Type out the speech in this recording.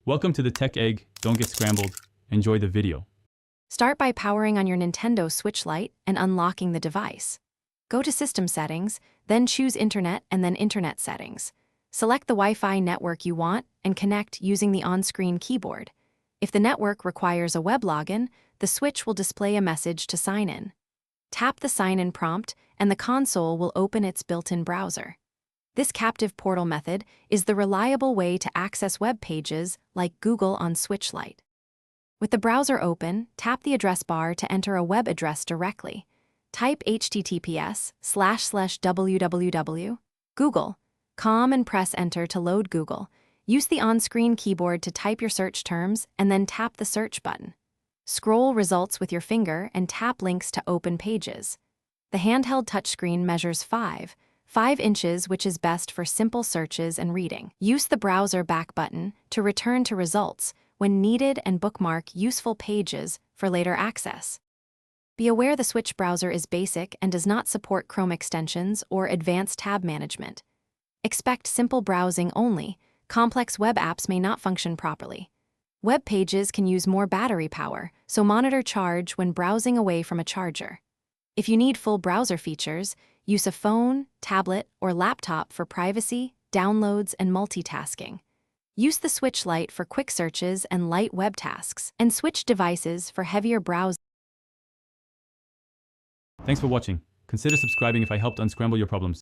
Welcome to the Tech Egg. Don't get scrambled. Enjoy the video. Start by powering on your Nintendo Switch Lite and unlocking the device. Go to System Settings, then choose Internet and then Internet Settings. Select the Wi-Fi network you want and connect using the on-screen keyboard. If the network requires a web login, the switch will display a message to sign in. Tap the sign-in prompt and the console will open its built-in browser. This captive portal method is the reliable way to access web pages like Google on Switch Lite. With the browser open, tap the address bar to enter a web address directly. Type https://www.google.com and press enter to load Google. Use the on-screen keyboard to type your search terms and then tap the search button. Scroll results with your finger and tap links to open pages. The handheld touchscreen measures 5 inches, which is best for simple searches and reading. Use the browser back button to return to results when needed and bookmark useful pages for later access. Be aware the Switch browser is basic and does not support Chrome extensions or advanced tab management. Expect simple browsing only. Complex web apps may not function properly. Web pages can use more battery power, so monitor charge when browsing away from a charger. If you need full browser features, use a phone, tablet, or laptop for privacy, downloads, and multitasking. Use the Switch Lite for quick searches and light web tasks, and switch devices for heavier browsing. Thanks for watching. Consider subscribing if I helped unscramble your problems.